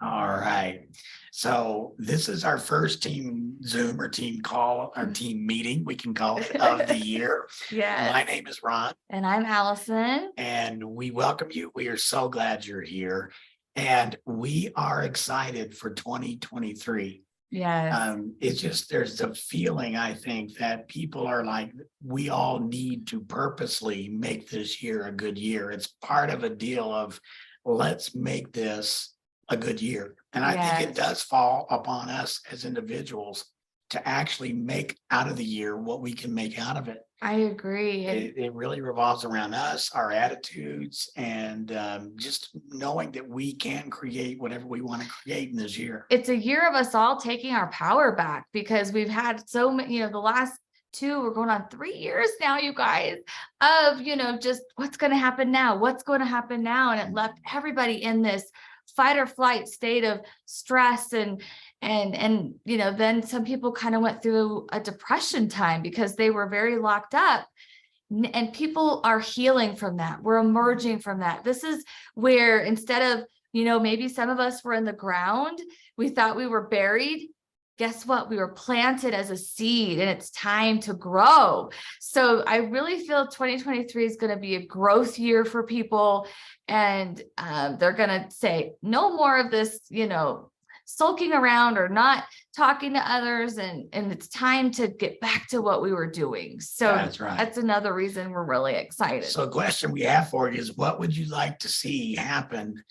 All right. So this is our first team Zoom or team call or team meeting, we can call it, of the year. Yes. My name is Ron And I'm Allison. and we welcome you. We are so glad you're here. And we are excited for 2023. Yes. It's just there's a feeling, I think, that people are like, we all need to purposely make this year a good year. It's part of a deal of let's make this a good year. And I think it Yes. does fall upon us as individuals to actually make out of the year what we can make out of it. I agree. And It really revolves around us, our attitudes, and just knowing that we can create whatever we want to create in this year. it's a year of us all taking our power back because we've had so many, the last we're going on 3 years now, you guys, of, just what's going to happen now? What's going to happen now? And it left everybody in this fight or flight state of stress and then some people kind of went through a depression time because they were very locked up. And people are healing from that. We're emerging from that. This is where instead of, maybe some of us were in the ground, we thought we were buried. Guess what? We were planted as a seed and it's time to grow. So I really feel 2023 is going to be a growth year for people. And they're going to say no more of this, sulking around or not talking to others. And it's time to get back to what we were doing. So That's right. that's another reason we're really excited. So the question we have for you is, what would you like to see happen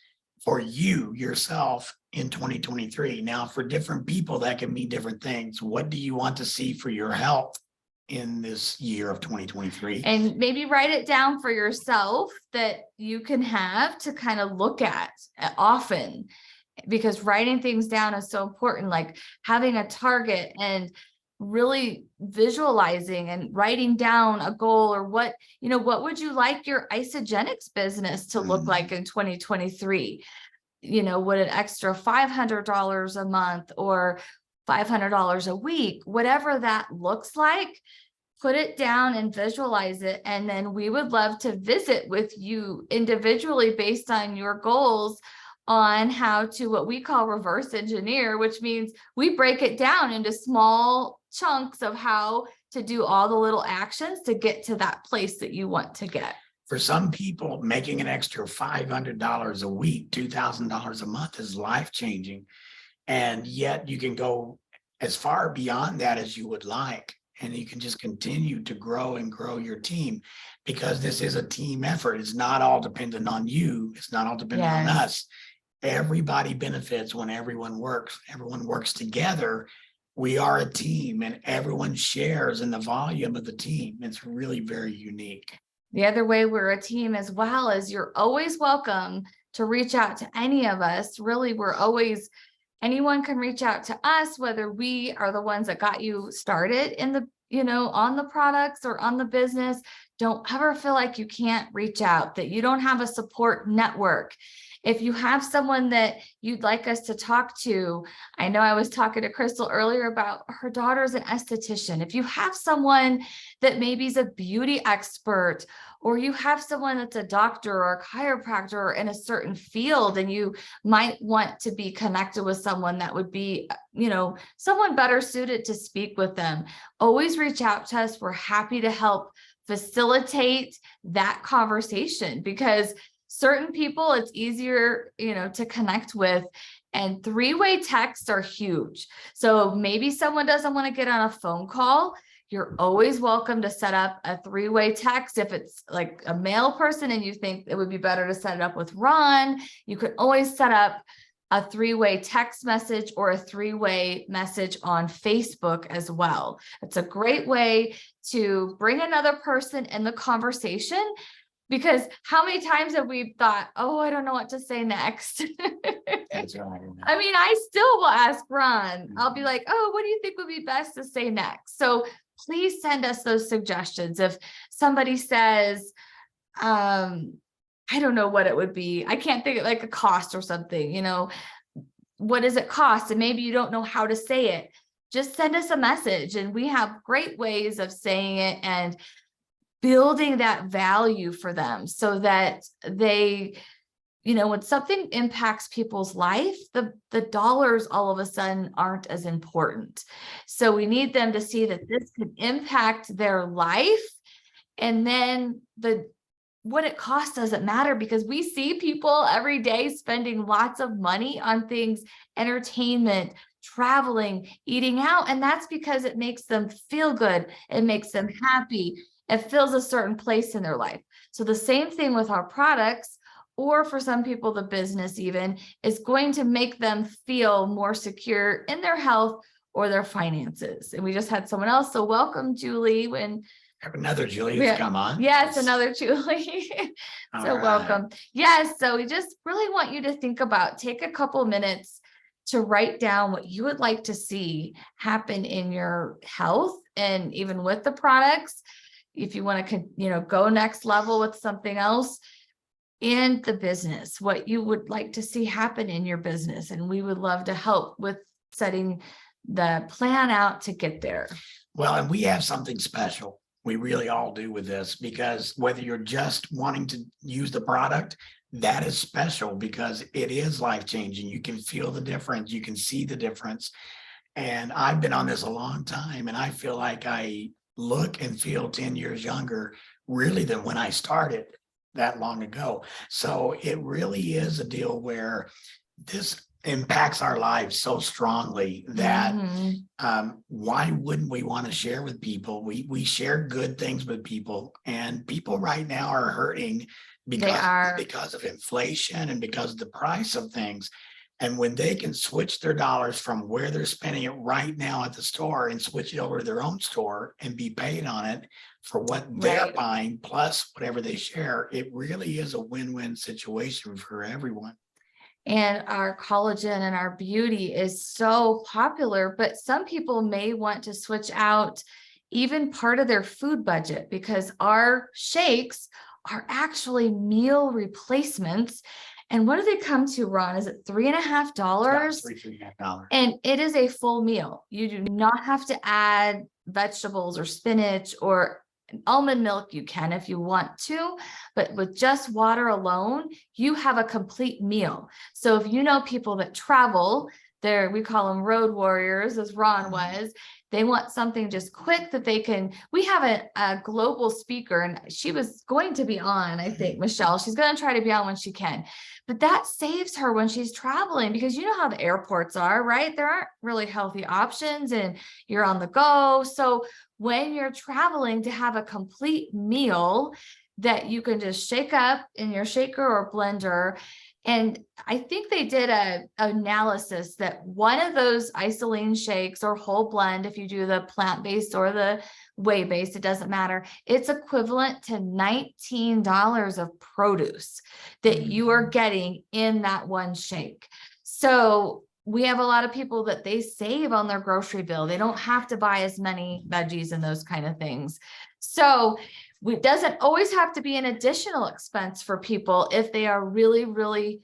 for you yourself in 2023? Now, for different people, that can mean different things. What do you want to see for your health in this year of 2023? And maybe write it down for yourself that you can have to kind of look at often, because writing things down is so important, like having a target and really visualizing and writing down a goal or what would you like your Isagenix business to look like in 2023? Would an extra $500 a month or $500 a week, whatever that looks like, put it down and visualize it. And then we would love to visit with you individually based on your goals on how to what we call reverse engineer, which means we break it down into small chunks of how to do all the little actions to get to that place that you want to get. For some people, making an extra $500 a week, $2,000 a month is life-changing. And yet you can go as far beyond that as you would like. And you can just continue to grow and grow your team, because this is a team effort. It's not all dependent on you. It's not all dependent on Yes. us. Everybody benefits when everyone works together. We are a team and everyone shares in the volume of the team. It's really very unique. The other way we're a team as well is you're always welcome to reach out to any of us. Really, anyone can reach out to us, whether we are the ones that got you started in the, on the products or on the business. Don't ever feel like you can't reach out, that you don't have a support network. If you have someone that you'd like us to talk to, I know I was talking to Crystal earlier about her daughter's an esthetician. If you have someone that maybe is a beauty expert, or you have someone that's a doctor or a chiropractor in a certain field, and you might want to be connected with someone that would be, someone better suited to speak with them, always reach out to us. We're happy to help facilitate that conversation, because certain people it's easier, to connect with, and three-way texts are huge. So maybe someone doesn't want to get on a phone call. You're always welcome to set up a three-way text. If it's like a male person and you think it would be better to set it up with Ron, you could always set up a three-way text message or a three-way message on Facebook as well. It's a great way to bring another person in the conversation, because how many times have we thought, oh, I don't know what to say next? That's right. I mean, I still will ask Ron. I'll be like, oh, what do you think would be best to say next? So please send us those suggestions. If somebody says, I don't know what it would be. I can't think of like a cost or something, what does it cost? And maybe you don't know how to say it. Just send us a message, and we have great ways of saying it and building that value for them so that they when something impacts people's life, the dollars all of a sudden aren't as important. So we need them to see that this could impact their life. And then what it costs doesn't matter, because we see people every day spending lots of money on things, entertainment, traveling, eating out. And that's because it makes them feel good. It makes them happy. It fills a certain place in their life. So the same thing with our products, or for some people, the business even, is going to make them feel more secure in their health or their finances. And we just had someone else. So welcome, Julie. Have another Julie that's come on. Yes, another Julie. All So right. welcome. Yes. So we just really want you to think about, take a couple minutes to write down what you would like to see happen in your health, and even with the products, if you want to, go next level with something else, and the business, what you would like to see happen in your business. And we would love to help with setting the plan out to get there. Well, and we have something special. We really all do with this, because whether you're just wanting to use the product, that is special because it is life-changing. You can feel the difference. You can see the difference. And I've been on this a long time, and I feel like I look and feel 10 years younger, really, than when I started that long ago. So it really is a deal where this impacts our lives so strongly that why wouldn't we want to share with people? We share good things with people, and people right now are hurting because of inflation and because of the price of things. And when they can switch their dollars from where they're spending it right now at the store and switch it over to their own store and be paid on it for what they're buying, plus whatever they share, it really is a win-win situation for everyone. And our collagen and our beauty is so popular, but some people may want to switch out even part of their food budget, because our shakes are actually meal replacements. And what do they come to, Ron? Is it $3.50? $3.50. And it is a full meal. You do not have to add vegetables or spinach or almond milk. You can if you want to, but with just water alone, you have a complete meal. So if you know people that travel, we call them road warriors, as Ron was. They want something just quick that they can. We have a global speaker, and she was going to be on, I think, Michelle. She's going to try to be on when she can. But that saves her when she's traveling, because you know how the airports are, right? There aren't really healthy options, and you're on the go. So when you're traveling, to have a complete meal that you can just shake up in your shaker or blender. And I think they did an analysis that one of those Isoline shakes or whole blend, if you do the plant-based or the whey-based, it doesn't matter. It's equivalent to $19 of produce that you are getting in that one shake. So we have a lot of people that they save on their grocery bill. They don't have to buy as many veggies and those kind of things. So it doesn't always have to be an additional expense for people if they are really, really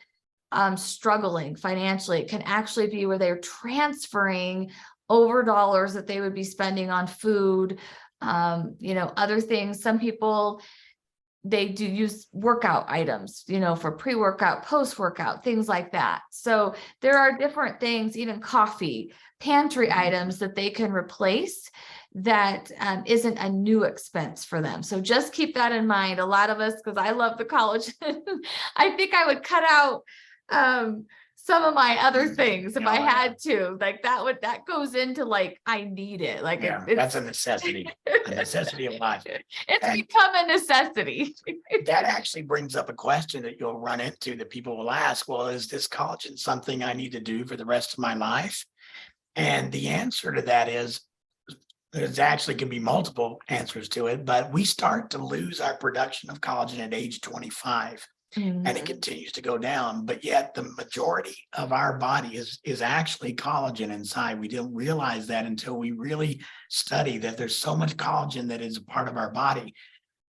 struggling financially. It can actually be where they're transferring over dollars that they would be spending on food, other things. Some people, they do use workout items, for pre-workout, post-workout, things like that. So there are different things, even coffee, pantry items that they can replace that isn't a new expense for them. So just keep that in mind. A lot of us, because I love the collagen, I think I would cut out some of my other things if I had to. Like that goes into like, I need it. Like that's a necessity of life. It's become a necessity. That actually brings up a question that you'll run into, that people will ask, well, is this collagen something I need to do for the rest of my life? And the answer to that is, there's actually can be multiple answers to it, but we start to lose our production of collagen at age 25. And it continues to go down, but yet the majority of our body is actually collagen inside. We didn't realize that until we really study that there's so much collagen that is a part of our body.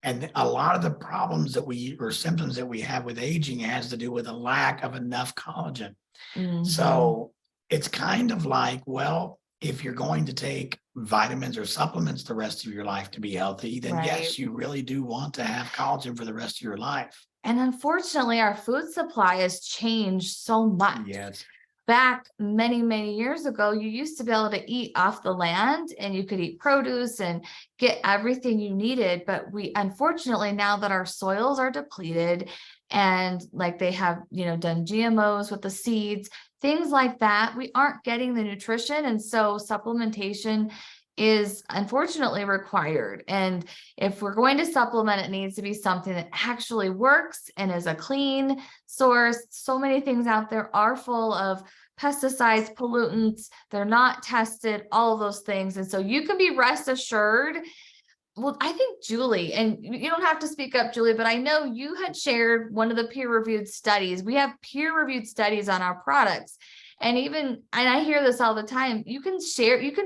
And a lot of the problems or symptoms that we have with aging has to do with a lack of enough collagen. So it's kind of like, well, if you're going to take vitamins or supplements the rest of your life to be healthy, then yes, you really do want to have collagen for the rest of your life. And unfortunately, our food supply has changed so much. Yes. Back many, many years ago, you used to be able to eat off the land and you could eat produce and get everything you needed. But we, unfortunately, now that our soils are depleted and like they have, done GMOs with the seeds, things like that, we aren't getting the nutrition. And so supplementation is unfortunately required. And if we're going to supplement, it needs to be something that actually works and is a clean source. So many things out there are full of pesticides, pollutants, they're not tested, all of those things. And so you can be rest assured. Well, I think Julie, and you don't have to speak up, Julie, but I know you had shared one of the peer-reviewed studies. We have peer-reviewed studies on our products. And I hear this all the time, you can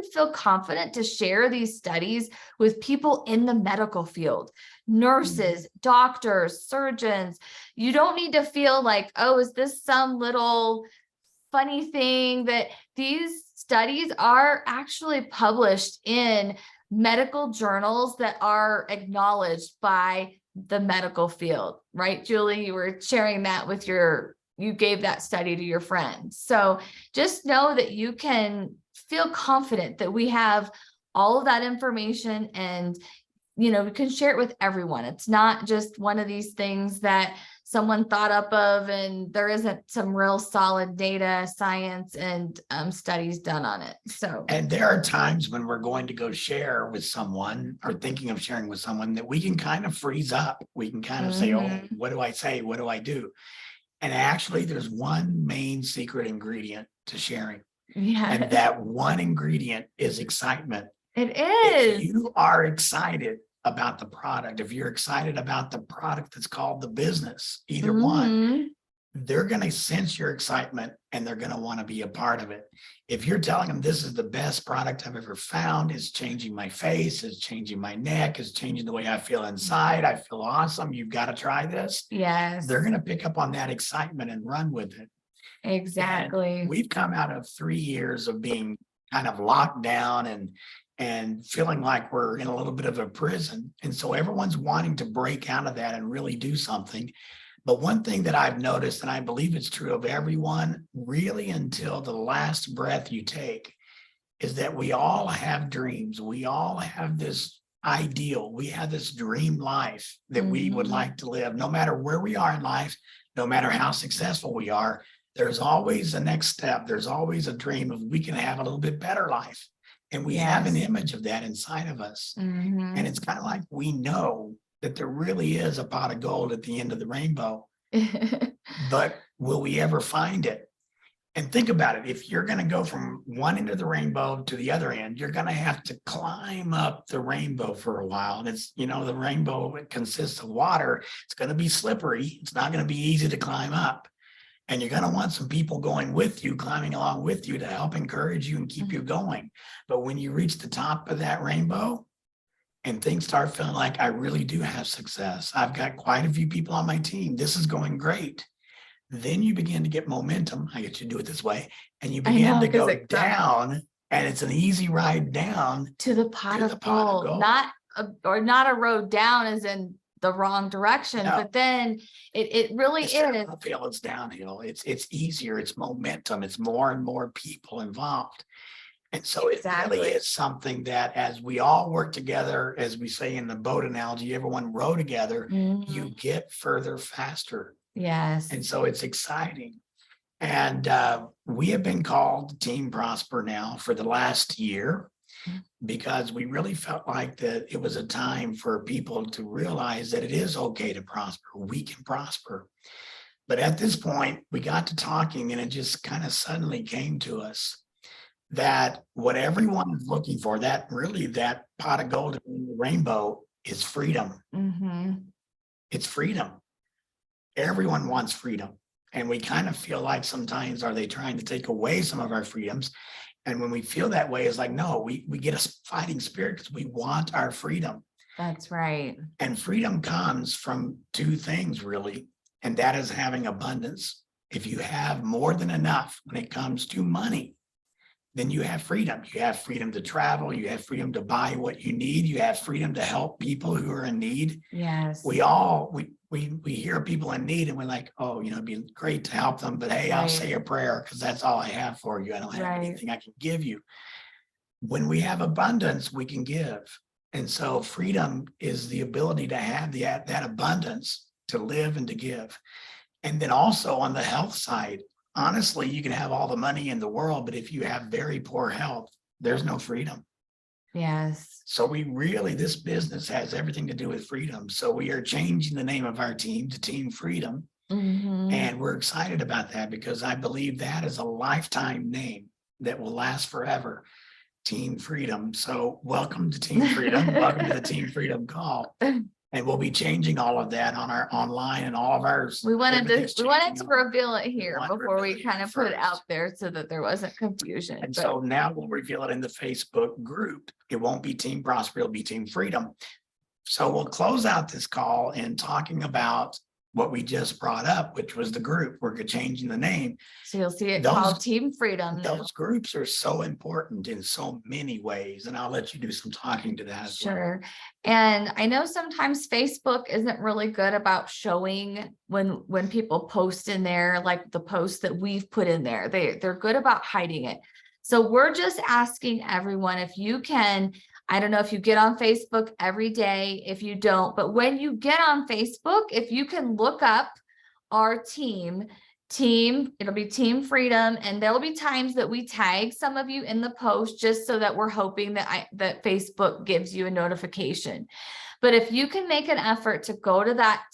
feel confident to share these studies with people in the medical field, nurses, doctors, surgeons. You don't need to feel like, oh, is this some little funny thing? That these studies are actually published in medical journals that are acknowledged by the medical field, right? Julie, you were sharing that with you gave that study to your friends. So just know that you can feel confident that we have all of that information and, we can share it with everyone. It's not just one of these things that someone thought up of and there isn't some real solid data, science, and studies done on it. So, and there are times when we're going to go share with someone or thinking of sharing with someone that we can kind of freeze up. We can kind of say, oh, what do I say? What do I do? And actually, there's one main secret ingredient to sharing. yeah, And that one ingredient is excitement. it If is. you are excited about the product, if you're excited about the product that's called the business, either one, they're going to sense your excitement and they're going to want to be a part of it. If you're telling them this is the best product I've ever found, it's changing my face, it's changing my neck, it's changing the way I feel inside, I feel awesome, you've got to try this. Yes. They're going to pick up on that excitement and run with it. Exactly. And we've come out of 3 years of being kind of locked down and feeling like we're in a little bit of a prison. And so everyone's wanting to break out of that and really do something. But one thing that I've noticed, and I believe it's true of everyone, really until the last breath you take, is that we all have dreams. We all have this ideal. We have this dream life that we would like to live. No matter where we are in life, no matter how successful we are, there's always a next step. There's always a dream of we can have a little bit better life. And we have an image of that inside of us. And it's kind of like we know that there really is a pot of gold at the end of the rainbow, but will we ever find it? And think about it. If you're going to go from one end of the rainbow to the other end, you're going to have to climb up the rainbow for a while. And it's, the rainbow, it consists of water. It's going to be slippery. It's not going to be easy to climb up. And you're going to want some people going with you, climbing along with you to help encourage you and keep you going. But when you reach the top of that rainbow and things start feeling like I really do have success, I've got quite a few people on my team, this is going great. Then you begin to get momentum. I get you to do it this way. And you begin to go down, and it's an easy ride down to the pot of gold. Not a road down as in the wrong direction, but then it really is. Uphill, it's downhill. It's easier. It's momentum. It's more and more people involved. And so it really is something that as we all work together, as we say in the boat analogy, everyone row together, you get further faster. Yes. And so it's exciting. And we have been called Team Prosper now for the last year, because we really felt like that it was a time for people to realize that it is okay to prosper. We can prosper. But at this point, we got to talking, and it just kind of suddenly came to us that what everyone is looking for, that pot of gold in the rainbow, is freedom. It's freedom. Everyone wants freedom. And we kind of feel like sometimes, are they trying to take away some of our freedoms? And when we feel that way, it's like, no, we get a fighting spirit because we want our freedom. That's right. And freedom comes from two things, really. And that is having abundance. If you have more than enough when it comes to money, then you have freedom. You have freedom to travel. You have freedom to buy what you need. You have freedom to help people who are in need. Yes. we hear people in need and we're like, oh, it'd be great to help them, but hey, I'll Right. say a prayer because that's all I have for you. I don't have Right. anything I can give you. When we have abundance, we can give. And so freedom is the ability to have that abundance to live and to give. And then also on the health side, honestly, you can have all the money in the world, but if you have very poor health, there's no freedom. Yes. So this business has everything to do with freedom. So we are changing the name of our team to Team Freedom. Mhm. And we're excited about that because I believe that is a lifetime name that will last forever. Team Freedom. So welcome to Team Freedom. Welcome to the Team Freedom call. And we'll be changing all of that on our online and all of ours. We wanted everything's to changing. reveal it here wanted to before we reveal it kind of put it first. out there so that there wasn't confusion. And But so now we'll reveal it in the Facebook group. It won't be Team Prosper, it'll be Team Freedom. So we'll close out this call in talking about what we just brought up, which was the group. We're changing the name. so you'll see it Those- called Team Freedom now. Those groups are so important in so many ways, and I'll let you do some talking to that as well. Sure. And I know sometimes Facebook isn't really good about showing when people post in there, like the posts that we've put in there. They're good about hiding it. So we're just asking everyone if you can, I don't know if you get on Facebook every day, if you don't, but when you get on Facebook, if you can look up our team, it'll be Team Freedom, and there'll be times that we tag some of you in the post just so that we're hoping that Facebook gives you a notification. But if you can make an effort to go to that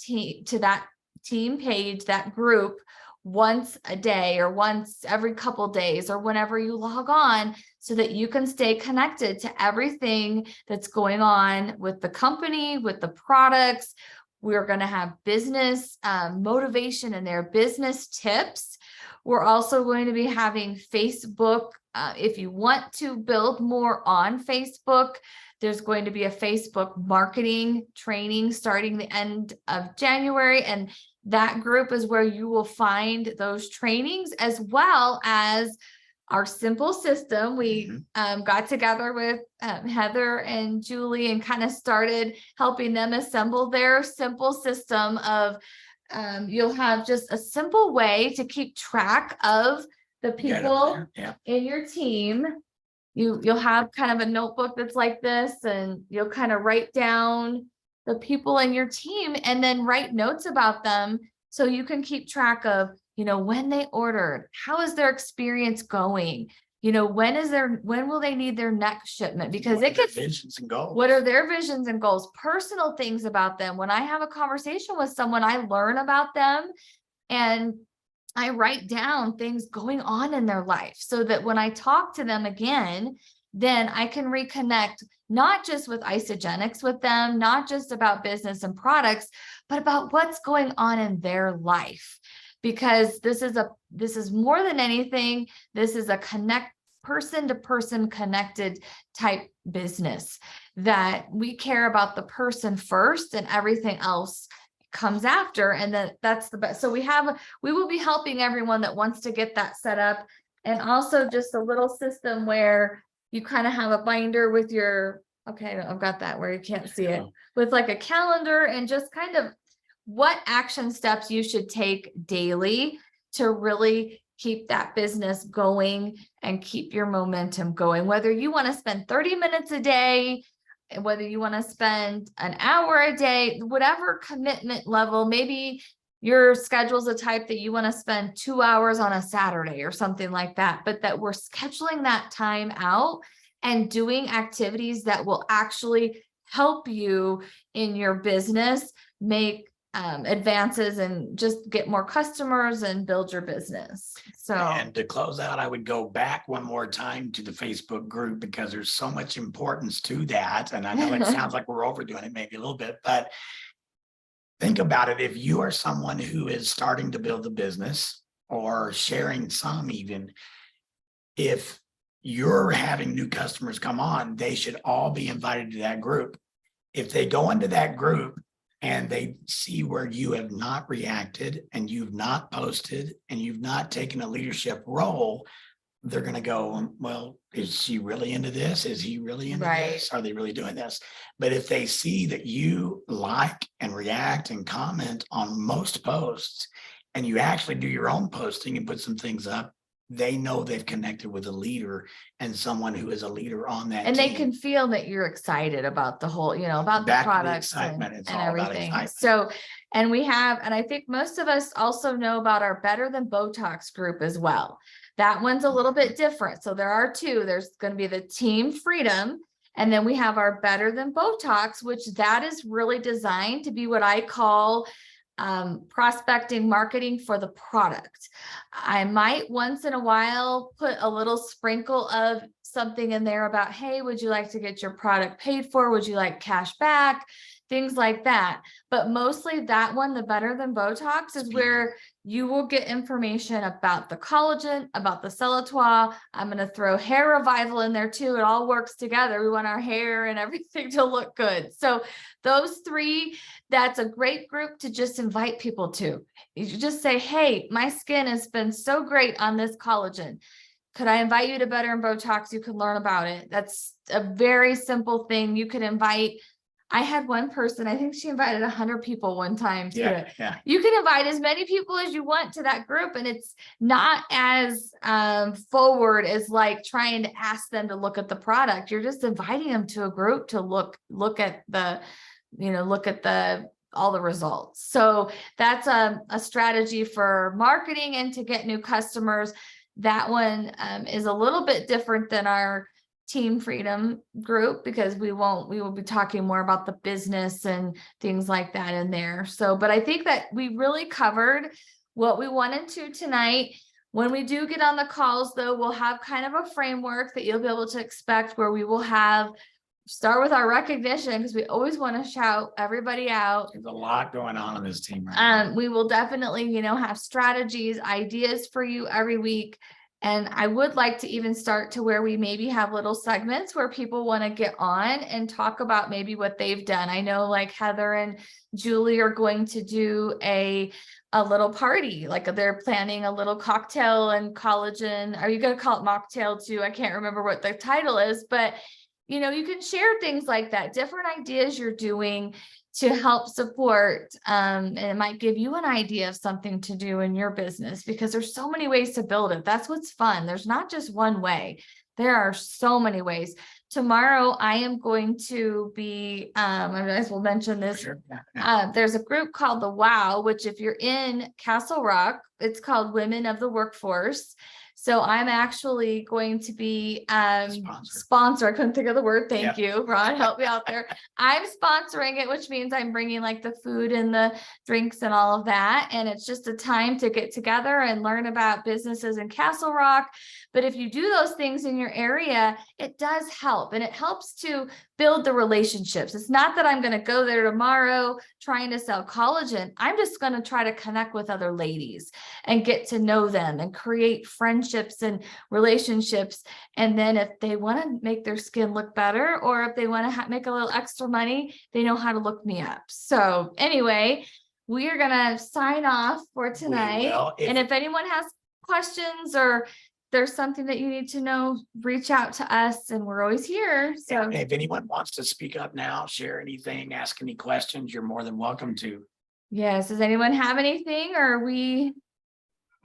team page, that group, once a day or once every couple days or whenever you log on, so that you can stay connected to everything that's going on with the company, with the products. We're going to have business motivation in there, business tips. We're also going to be having Facebook. If you want to build more on Facebook, there's going to be a Facebook marketing training starting the end of January. And that group is where you will find those trainings as well as our simple system. We got together with Heather and Julie and kind of started helping them assemble their simple system of you'll have just a simple way to keep track of the people in your team. You'll have kind of a notebook that's like this, and you'll kind of write down the people in your team and then write notes about them so you can keep track of, when they ordered, how is their experience going? When will they need their next shipment? Because What are their visions and goals? What are their visions and goals? Personal things about them. When I have a conversation with someone, I learn about them and I write down things going on in their life so that when I talk to them again, then I can reconnect not just with Isagenix with them, not just about business and products, but about what's going on in their life. Because this is more than anything, this is a person to person connected type business that we care about the person first and everything else comes after. And that's the best. So we will be helping everyone that wants to get that set up. And also just a little system where you kind of have a binder with I've got that where you can't see it, with like a calendar and just kind of what action steps you should take daily to really keep that business going and keep your momentum going. Whether you want to spend 30 minutes a day, whether you want to spend an hour a day, whatever commitment level, maybe your schedule's a type that you want to spend 2 hours on a Saturday or something like that, but that we're scheduling that time out and doing activities that will actually help you in your business, make advances and just get more customers and build your business. So, and to close out, I would go back one more time to the Facebook group because there's so much importance to that. And I know it sounds like we're overdoing it maybe a little bit, but think about it. If you are someone who is starting to build a business or sharing some, even if you're having new customers come on, they should all be invited to that group. If they go into that group and they see where you have not reacted and you've not posted and you've not taken a leadership role, they're gonna go, well, is she really into this? Is he really into Right. this? Are they really doing this? But if they see that you like and react and comment on most posts, and you actually do your own posting and put some things up, they know they've connected with a leader and someone who is a leader on that And they team. can feel that you're excited about the whole, about the Back to the products and excitement. It's and all about everything. excitement. So, and we have, and I think most of us also know about our Better Than Botox group as well. That one's a little bit different. So there are two. There's going to be the Team Freedom, and then we have our Better Than Botox, which that is really designed to be what I call prospecting marketing for the product. I might once in a while put a little sprinkle of something in there about, hey, would you like to get your product paid for? Would you like cash back? Things like that. But mostly that one, the Better Than Botox, is where you will get information about the collagen, about the Cellutois. I'm going to throw hair revival in there too. It all works together. We want our hair and everything to look good. So those three, that's a great group to just invite people to. You just say, hey, my skin has been so great on this collagen. Could I invite you to Better and Botox? You can learn about it. That's a very simple thing. You could invite. I had one person, I think she invited 100 people one time to it. Yeah. You can invite as many people as you want to that group, and it's not as forward as like trying to ask them to look at the product. You're just inviting them to a group to look at the, all the results. So that's a strategy for marketing and to get new customers. That one is a little bit different than our Team Freedom group, because we will be talking more about the business and things like that in there. So, but I think that we really covered what we wanted to tonight. When we do get on the calls though, we'll have kind of a framework that you'll be able to expect, where we will start with our recognition, because we always want to shout everybody out. There's a lot going on this team right now. We will definitely, have strategies, ideas for you every week. And I would like to even start to where we maybe have little segments where people want to get on and talk about maybe what they've done. I know like Heather and Julie are going to do a little party, like they're planning a little cocktail and collagen. Are you going to call it mocktail too? I can't remember what the title is, but you can share things like that, different ideas you're doing to help support. And it might give you an idea of something to do in your business, because there's so many ways to build it. That's what's fun. There's not just one way. There are so many ways. Tomorrow, I am going to be, I might as well mention this. Sure. Yeah. There's a group called the WOW, which if you're in Castle Rock, it's called Women of the Workforce. So I'm actually going to be sponsor. I couldn't think of the word. Thank you, Ron. Help me out there. I'm sponsoring it, which means I'm bringing like the food and the drinks and all of that. And it's just a time to get together and learn about businesses in Castle Rock. But if you do those things in your area, it does help, and it helps to build the relationships. It's not that I'm going to go there tomorrow trying to sell collagen. I'm just going to try to connect with other ladies and get to know them and create friendships and relationships. And then if they want to make their skin look better, or if they want to make a little extra money, they know how to look me up. So anyway, we are going to sign off for tonight. And if anyone has questions or there's something that you need to know, reach out to us, and we're always here. So if anyone wants to speak up now, share anything, ask any questions, you're more than welcome to. Yes. Does anyone have anything, or are we